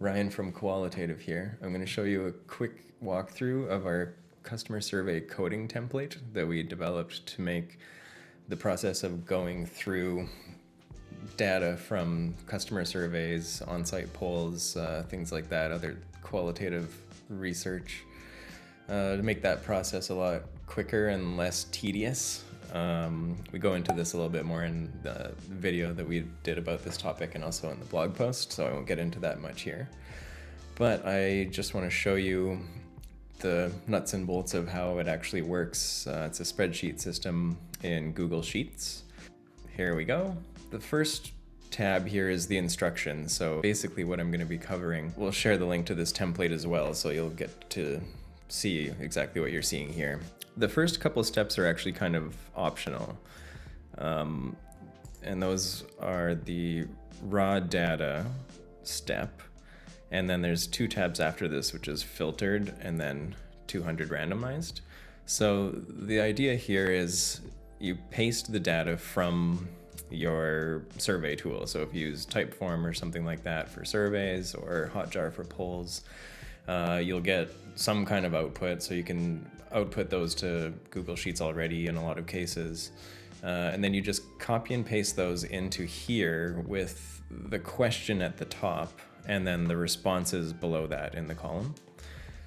Ryan from Koalatative here. I'm going to show you a quick walkthrough of our customer survey coding template that we developed to make the process of going through data from customer surveys, on-site polls, things like that, other qualitative research, to make that process a lot quicker and less tedious. We go into this a little bit more in the video that we did about this topic and also in the blog post, so I won't get into that much here. But I just want to show you the nuts and bolts of how it actually works. It's a spreadsheet system in Google Sheets. Here we go. The first tab here is the instructions. So basically what I'm going to be covering, we'll share the link to this template as well, so you'll get to see exactly what you're seeing here. The first couple steps are actually kind of optional. And those are the raw data step. And then there's two tabs after this, which is filtered and then 200 randomized. So the idea here is you paste the data from your survey tool. So if you use Typeform or something like that for surveys or Hotjar for polls, you'll get some kind of output. So you can output those to Google Sheets already in a lot of cases. And then you just copy and paste those into here with the question at the top and then the responses below that in the column.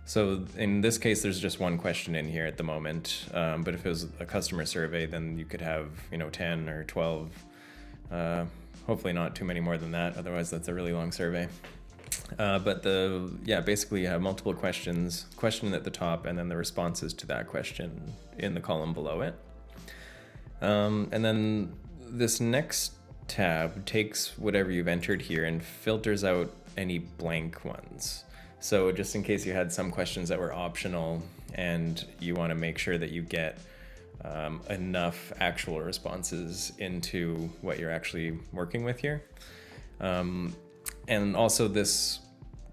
So in this case, there's just one question in here at the moment. But if it was a customer survey, then you could have 10 or 12, hopefully not too many more than that. Otherwise, that's a really long survey. But basically you have multiple questions, question at the top, and then the responses to that question in the column below it. And then this next tab takes whatever you've entered here and filters out any blank ones. So just in case you had some questions that were optional and you want to make sure that you get enough actual responses into what you're actually working with here. And also this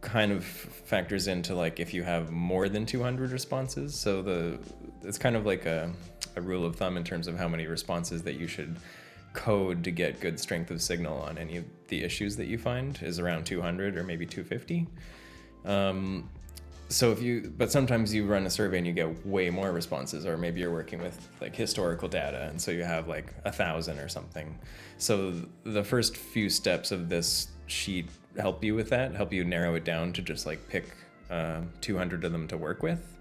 kind of factors into like if you have more than 200 responses. So it's kind of like a rule of thumb in terms of how many responses that you should code to get good strength of signal on any of the issues that you find is around 200 or maybe 250. But sometimes you run a survey and you get way more responses, or maybe you're working with like historical data and so you have like 1,000 or something. So the first few steps of this sheet help you with that, help you narrow it down to just like pick 200 of them to work with.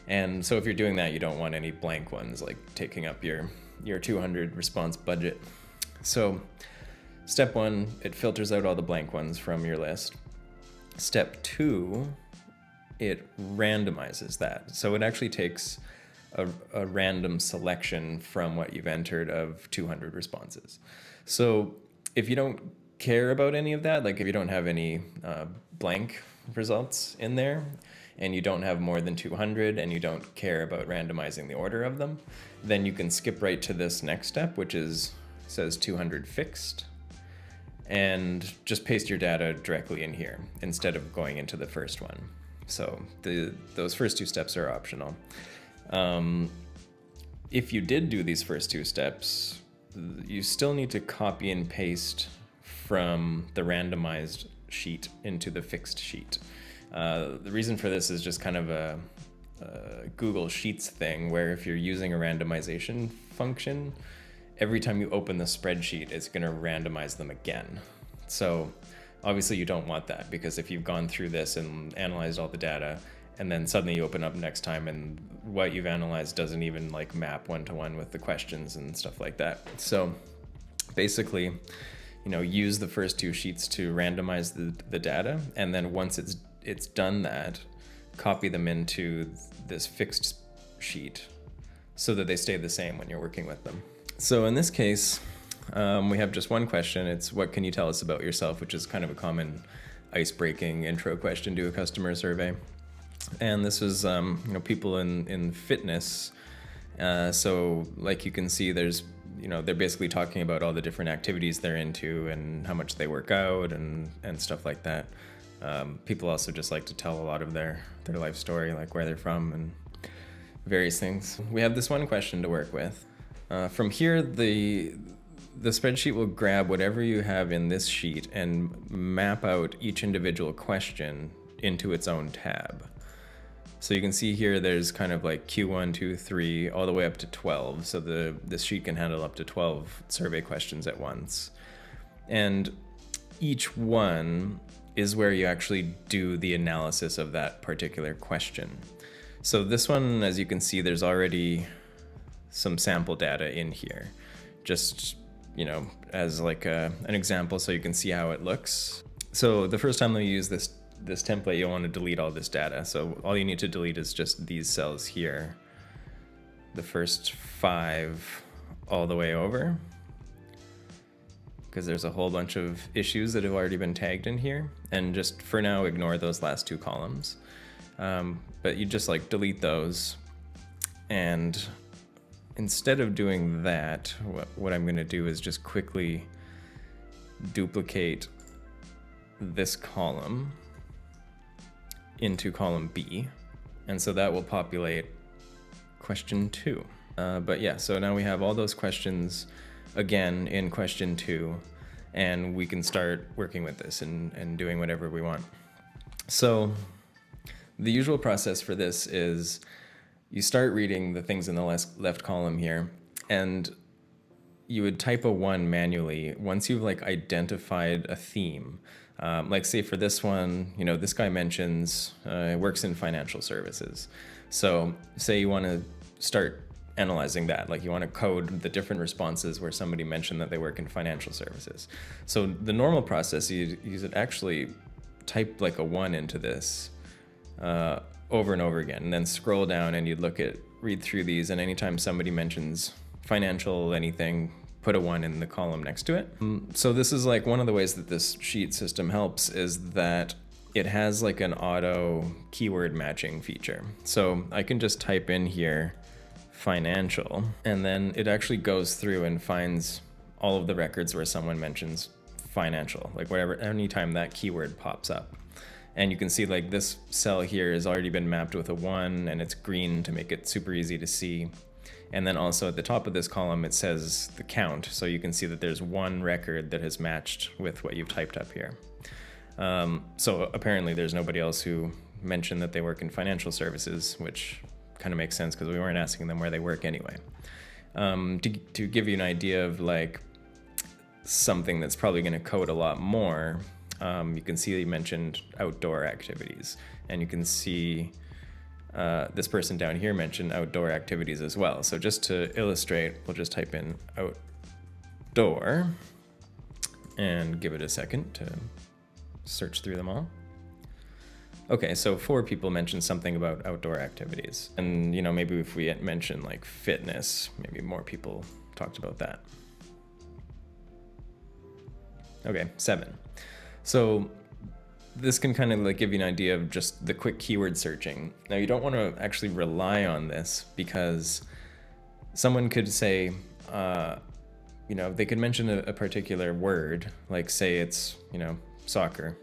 And so if you're doing that, you don't want any blank ones like taking up your 200 response budget. So step one, it filters out all the blank ones from your list. Step two, it randomizes that. So it actually takes a random selection from what you've entered of 200 responses. So if you don't care about any of that, like if you don't have any blank results in there, and you don't have more than 200 and you don't care about randomizing the order of them, then you can skip right to this next step, which says 200 fixed, and just paste your data directly in here instead of going into the first one. So those first two steps are optional. If you did do these first two steps, you still need to copy and paste from the randomized sheet into the fixed sheet. The reason for this is just kind of a Google Sheets thing where if you're using a randomization function, every time you open the spreadsheet, it's going to randomize them again. So obviously you don't want that, because if you've gone through this and analyzed all the data and then suddenly you open up next time and what you've analyzed doesn't even like map one-to-one with the questions and stuff like that. So basically, use the first two sheets to randomize the data, and then once it's done that, copy them into this fixed sheet so that they stay the same when you're working with them. So in this case, we have just one question. It's what can you tell us about yourself, which is kind of a common ice-breaking intro question to a customer survey. And this is people in fitness. So like you can see, there's they're basically talking about all the different activities they're into and how much they work out and stuff like that. People also just like to tell a lot of their life story, like where they're from and various things. We have this one question to work with. From here, the spreadsheet will grab whatever you have in this sheet and map out each individual question into its own tab. So you can see here there's kind of like Q1, 2, 3, all the way up to 12. So this sheet can handle up to 12 survey questions at once. And each one is where you actually do the analysis of that particular question. So this one, as you can see, there's already some sample data in here. Just, as like an example so you can see how it looks. So the first time that you use this template, you'll want to delete all this data. So all you need to delete is just these cells here, the first 5 all the way over, because there's a whole bunch of issues that have already been tagged in here. And just for now, ignore those last 2 columns. But you just like delete those. And instead of doing that, what I'm going to do is just quickly duplicate this column into column B, and so that will populate question 2. But yeah, so now we have all those questions again in question 2, and we can start working with this and doing whatever we want. So the usual process for this is you start reading the things in the left column here, and you would type a 1 manually once you've like identified a theme. Like say for this one, this guy mentions works in financial services. So say you want to start analyzing that, like you want to code the different responses where somebody mentioned that they work in financial services. So the normal process, you would actually type like a 1 into this over and over again, and then scroll down and you'd read through these, and anytime somebody mentions financial anything, put a 1 in the column next to it. So this is like one of the ways that this sheet system helps is that it has like an auto keyword matching feature. So I can just type in here financial, and then it actually goes through and finds all of the records where someone mentions financial, like anytime that keyword pops up. And you can see like this cell here has already been mapped with a 1, and it's green to make it super easy to see. And then also at the top of this column, it says the count. So you can see that there's 1 record that has matched with what you've typed up here. So apparently there's nobody else who mentioned that they work in financial services, which kind of makes sense because we weren't asking them where they work anyway. To give you an idea of like something that's probably going to code a lot more, you can see you mentioned outdoor activities, and you can see this person down here mentioned outdoor activities as well. So just to illustrate, we'll just type in outdoor and give it a second to search through them all. Okay, so 4 people mentioned something about outdoor activities. And maybe if we had mentioned like fitness, maybe more people talked about that. Okay, 7. So this can kind of like give you an idea of just the quick keyword searching. Now you don't want to actually rely on this because someone could say, they could mention a particular word, like say it's, soccer.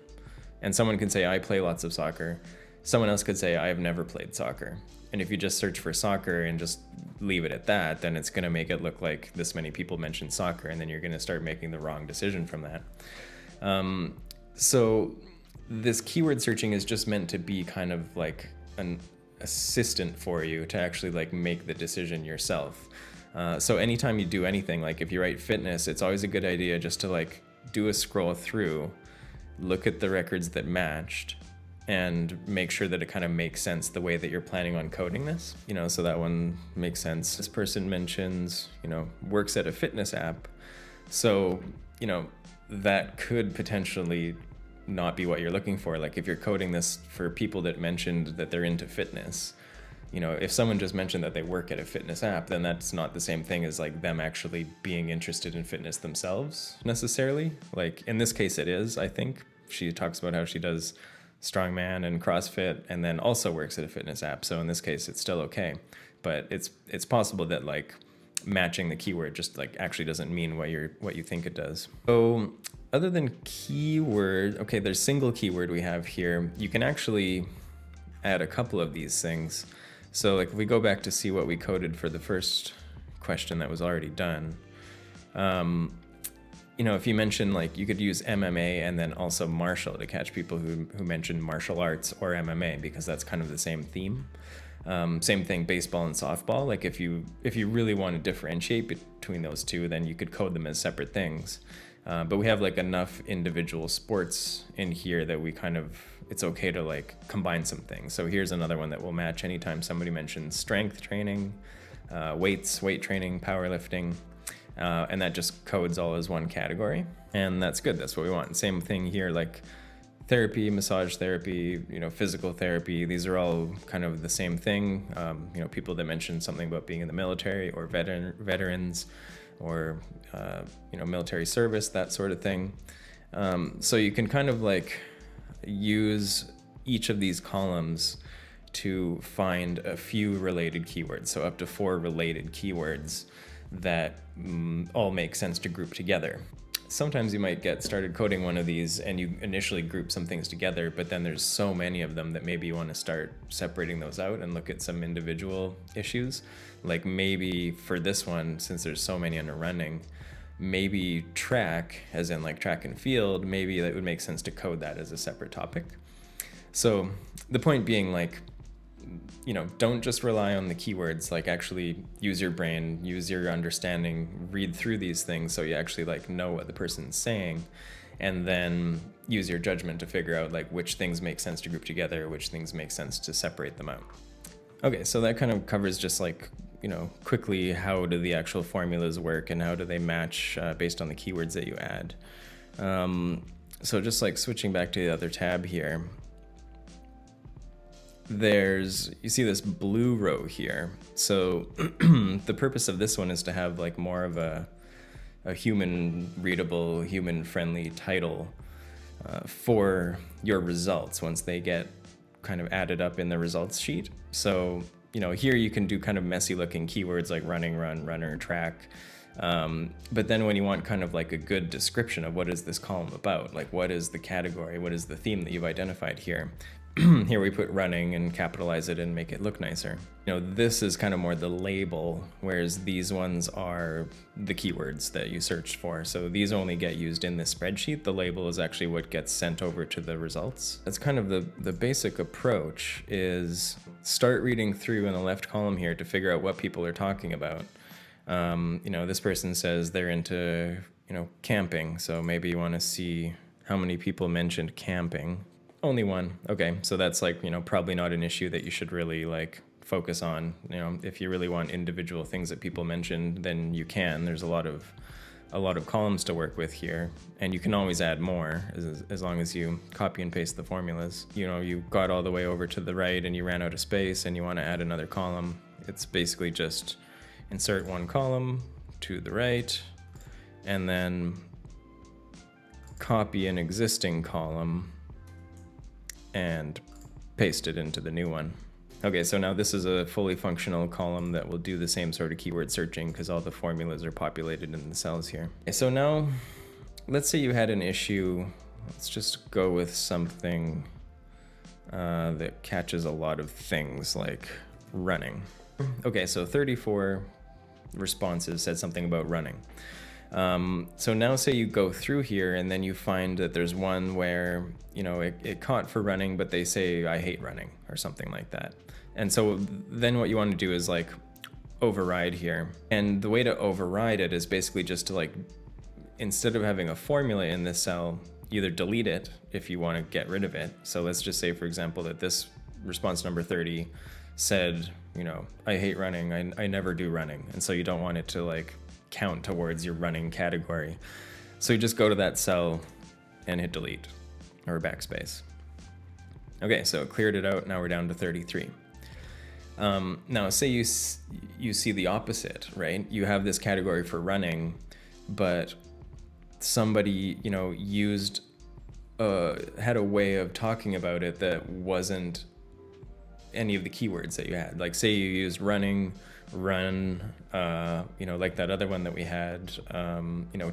And someone could say, I play lots of soccer. Someone else could say, I have never played soccer. And if you just search for soccer and just leave it at that, then it's going to make it look like this many people mentioned soccer, and then you're going to start making the wrong decision from that. So this keyword searching is just meant to be kind of like an assistant for you to actually like make the decision yourself. So anytime you do anything, like if you write fitness, it's always a good idea just to like do a scroll through, look at the records that matched, and make sure that it kind of makes sense the way that you're planning on coding this. So that one makes sense. This person mentions, works at a fitness app. So, that could potentially not be what you're looking for. Like if you're coding this for people that mentioned that they're into fitness, if someone just mentioned that they work at a fitness app, then that's not the same thing as like them actually being interested in fitness themselves necessarily. Like in this case it is, I think. She talks about how she does strongman and CrossFit and then also works at a fitness app. So in this case it's still okay. But it's possible that like matching the keyword just like actually doesn't mean what you think it does. So other than keyword, okay, there's single keyword we have here. You can actually add a couple of these things. So like if we go back to see what we coded for the first question that was already done, If you mention, like, you could use MMA and then also martial to catch people who mention martial arts or MMA, because that's kind of the same theme. Same thing, baseball and softball. Like, if you really want to differentiate between those two, then you could code them as separate things. But we have like enough individual sports in here that it's okay to like combine some things. So here's another one that will match anytime somebody mentions strength training, weight training, powerlifting, and that just codes all as one category. And that's good. That's what we want. Same thing here, like therapy, massage therapy, physical therapy. These are all kind of the same thing. People that mention something about being in the military or veterans or, military service, that sort of thing. So you can kind of like use each of these columns to find a few related keywords. So up to 4 related keywords that all make sense to group together. Sometimes you might get started coding one of these and you initially group some things together, but then there's so many of them that maybe you want to start separating those out and look at some individual issues. Like maybe for this one, since there's so many under running, maybe track, as in like track and field, maybe that would make sense to code that as a separate topic. So the point being, like, don't just rely on the keywords, like actually use your brain, use your understanding, read through these things so you actually like know what the person's saying, and then use your judgment to figure out like which things make sense to group together, which things make sense to separate them out. Okay, so that kind of covers just like, quickly how do the actual formulas work and how do they match based on the keywords that you add. So just like switching back to the other tab here, you see this blue row here. So the purpose of this one is to have like more of a human readable, human friendly title for your results once they get kind of added up in the results sheet. So, here you can do kind of messy looking keywords like running, run, runner, track. But then when you want kind of like a good description of what is this column about, like what is the category, what is the theme that you've identified here, here we put running and capitalize it and make it look nicer. This is kind of more the label, whereas these ones are the keywords that you searched for. So these only get used in the spreadsheet. The label is actually what gets sent over to the results. That's kind of the basic approach, is start reading through in the left column here to figure out what people are talking about. This person says they're into, camping. So maybe you want to see how many people mentioned camping. Only one. Okay, so that's like, probably not an issue that you should really like focus on. If you really want individual things that people mentioned, then you can. There's a lot of columns to work with here, and you can always add more as long as you copy and paste the formulas. You got all the way over to the right and you ran out of space and you want to add another column. It's basically just insert one column to the right and then copy an existing column and paste it into the new one. Okay, so now this is a fully functional column that will do the same sort of keyword searching because all the formulas are populated in the cells here. Okay, so now let's say you had an issue. Let's just go with something that catches a lot of things like running. Okay, so 34 responses said something about running. So now say you go through here and then you find that there's one where, it caught for running, but they say, I hate running or something like that. And so then what you want to do is like override here. And the way to override it is basically just to like, instead of having a formula in this cell, either delete it if you want to get rid of it. So let's just say, for example, that this response number 30 said, I hate running. I never do running. And so you don't want it to like count towards your running category. So you just go to that cell and hit delete or backspace. Okay, so it cleared it out. Now we're down to 33. Now say you see the opposite, right? You have this category for running, but somebody, had a way of talking about it that wasn't any of the keywords that you had. Like say you used running, run, like that other one that we had,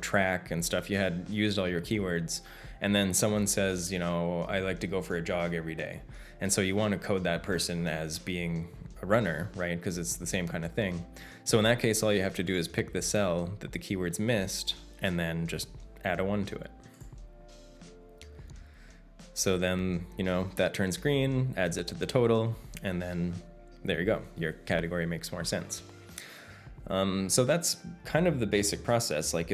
track and stuff. You had used all your keywords, and then someone says, I like to go for a jog every day. And so you want to code that person as being a runner, right? Because it's the same kind of thing. So in that case, all you have to do is pick the cell that the keyword's missed and then just add a 1 to it. So then, that turns green, adds it to the total, and then there you go. Your category makes more sense. So that's kind of the basic process. Like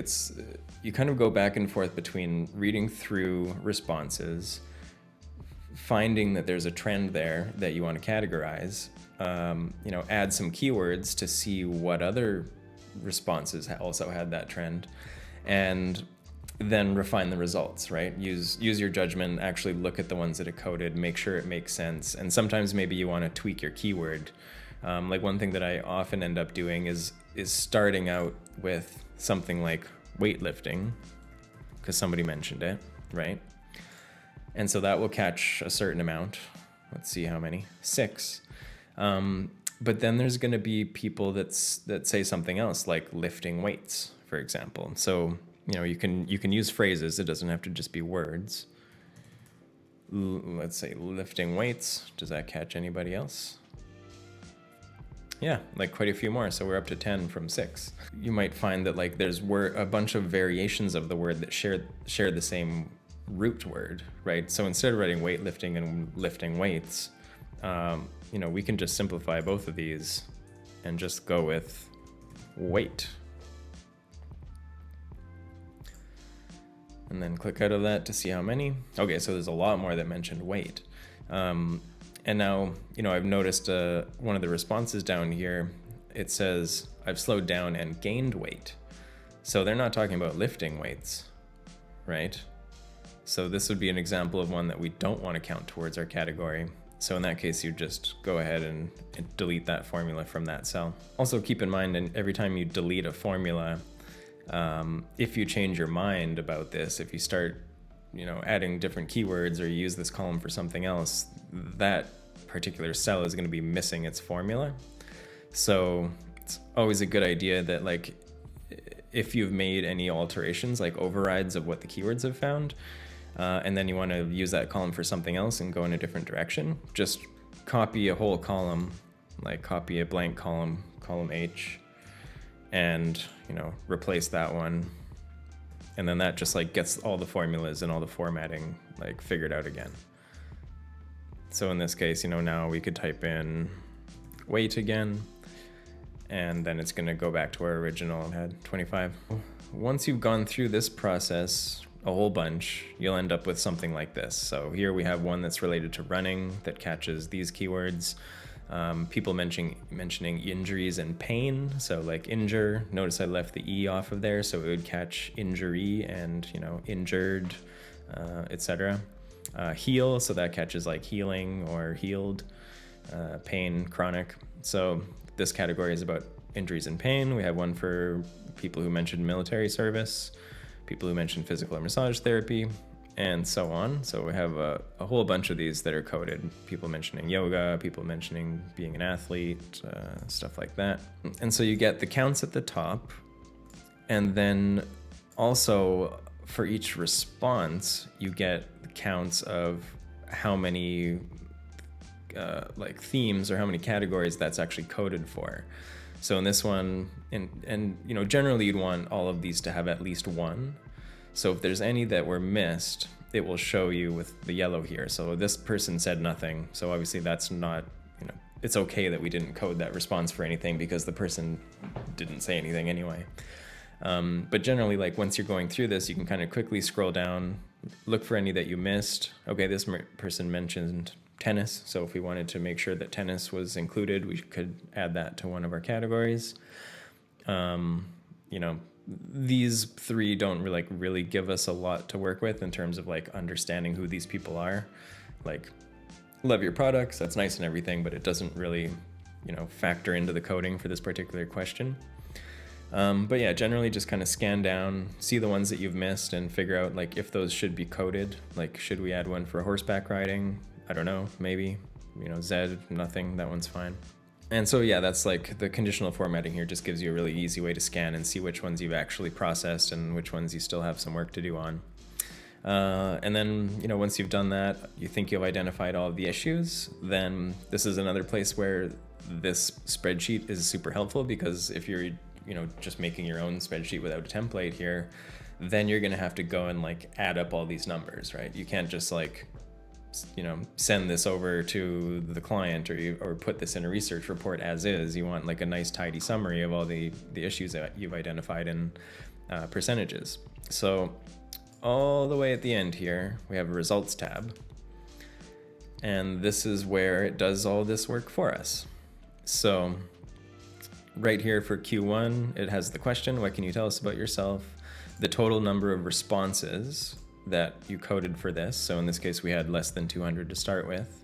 you kind of go back and forth between reading through responses, finding that there's a trend there that you want to categorize, add some keywords to see what other responses also had that trend, and then refine the results, right? Use your judgment, actually look at the ones that are coded, make sure it makes sense. And sometimes maybe you want to tweak your keyword. Like one thing that I often end up doing is starting out with something like weightlifting, because somebody mentioned it, right? And so that will catch a certain amount. Let's see how many, 6. But then there's going to be people that say something else, like lifting weights, for example. So you can use phrases. It doesn't have to just be words. Let's say lifting weights. Does that catch anybody else? Yeah, like quite a few more. So we're up to 10 from 6. You might find that like there's a bunch of variations of the word that share the same root word, right? So instead of writing weightlifting and lifting weights, we can just simplify both of these and just go with weight. And then click out of that to see how many. Okay, so there's a lot more that mentioned weight. And now, I've noticed one of the responses down here, it says, I've slowed down and gained weight. So they're not talking about lifting weights, right? So this would be an example of one that we don't want to count towards our category. So in that case, you just go ahead and delete that formula from that cell. Also keep in mind, and every time you delete a formula, if you change your mind about this, if you start, adding different keywords or you use this column for something else, that particular cell is going to be missing its formula. So it's always a good idea that like, if you've made any alterations, like overrides of what the keywords have found, and then you want to use that column for something else and go in a different direction, just copy a whole column, like copy a blank column, column H, and replace that one, and then that just like gets all the formulas and all the formatting like figured out again. So in this case, now we could type in weight again, and then it's going to go back to our original had 25. Once you've gone through this process a whole bunch, you'll end up with something like this. So here we have one that's related to running that catches these keywords. People mentioning injuries and pain. So like injure, notice I left the E off of there, so it would catch injury and, injured, etc. Heal, so that catches like healing or healed. Pain, chronic. So this category is about injuries and pain. We have one for people who mentioned military service, people who mentioned physical or massage therapy, and so on. So we have a whole bunch of these that are coded. People mentioning yoga, people mentioning being an athlete, stuff like that. And so you get the counts at the top, and then also for each response, you get counts of how many like themes or how many categories that's actually coded for. So in this one, and generally you'd want all of these to have at least 1. So if there's any that were missed, it will show you with the yellow here. So this person said nothing. So obviously that's not, it's okay that we didn't code that response for anything because the person didn't say anything anyway. But generally, like once you're going through this, you can kind of quickly scroll down, look for any that you missed. Okay, this person mentioned tennis. So if we wanted to make sure that tennis was included, we could add that to one of our categories. These 3 don't really give us a lot to work with in terms of like understanding who these people are. Like, love your products, that's nice and everything, but it doesn't really, factor into the coding for this particular question. But yeah, generally just kind of scan down, see the ones that you've missed, and figure out like if those should be coded. Like, should we add one for horseback riding? I don't know, maybe. Z, nothing, that one's fine. And so yeah, that's like the conditional formatting here just gives you a really easy way to scan and see which ones you've actually processed and which ones you still have some work to do on. And then, once you've done that, you think you've identified all of the issues, then this is another place where this spreadsheet is super helpful, because if you're, just making your own spreadsheet without a template here, then you're going to have to go and like add up all these numbers, right? You can't just like, send this over to the client or put this in a research report as is. You want like a nice tidy summary of all the issues that you've identified in percentages. So all the way at the end here, we have a results tab. And this is where it does all this work for us. So right here for Q1, it has the question, what can you tell us about yourself? The total number of responses that you coded for this. So in this case, we had less than 200 to start with.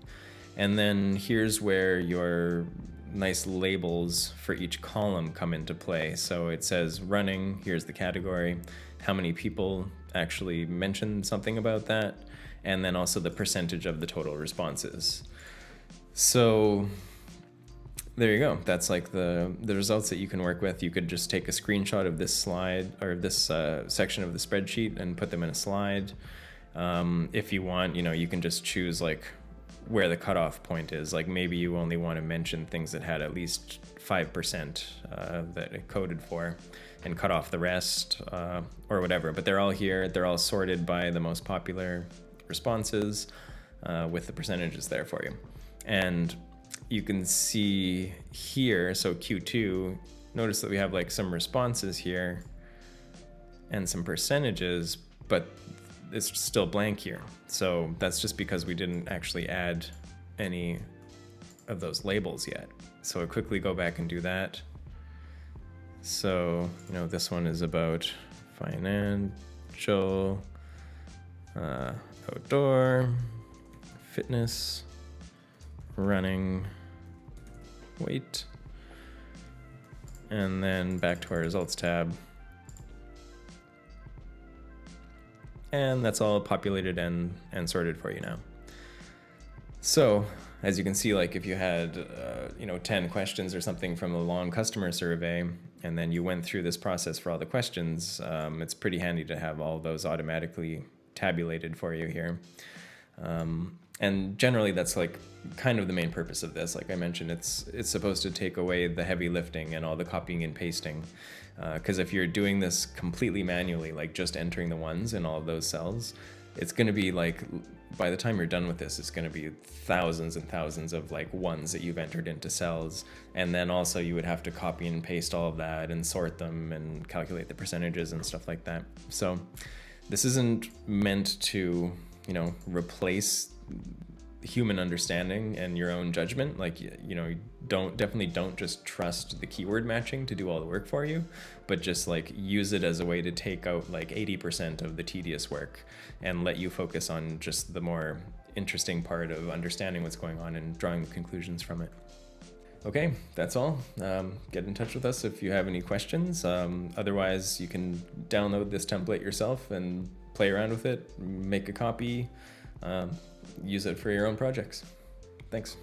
And then here's where your nice labels for each column come into play. So it says running, here's the category, how many people actually mentioned something about that, and then also the percentage of the total responses. So there you go. That's like the results that you can work with. You could just take a screenshot of this slide or this section of the spreadsheet and put them in a slide. If you want, you can just choose like where the cutoff point is. Like maybe you only want to mention things that had at least 5% that it coded for, and cut off the rest or whatever. But they're all here. They're all sorted by the most popular responses with the percentages there for you. And you can see here, so Q2, notice that we have like some responses here and some percentages, but it's still blank here. So that's just because we didn't actually add any of those labels yet. So I'll quickly go back and do that. So, this one is about financial, outdoor, fitness, running, weight, and then back to our results tab. And that's all populated and sorted for you now. So as you can see, like if you had 10 questions or something from a long customer survey, and then you went through this process for all the questions, it's pretty handy to have all those automatically tabulated for you here. And generally that's like kind of the main purpose of this. Like I mentioned, it's supposed to take away the heavy lifting and all the copying and pasting. Because if you're doing this completely manually, like just entering the ones in all of those cells, it's going to be like, by the time you're done with this, it's going to be thousands and thousands of like ones that you've entered into cells. And then also you would have to copy and paste all of that and sort them and calculate the percentages and stuff like that. So this isn't meant to, replace human understanding and your own judgment. Like, definitely don't just trust the keyword matching to do all the work for you, but just like use it as a way to take out like 80% of the tedious work and let you focus on just the more interesting part of understanding what's going on and drawing the conclusions from it. Okay, that's all. Get in touch with us if you have any questions. Otherwise, you can download this template yourself and play around with it, make a copy, use it for your own projects. Thanks.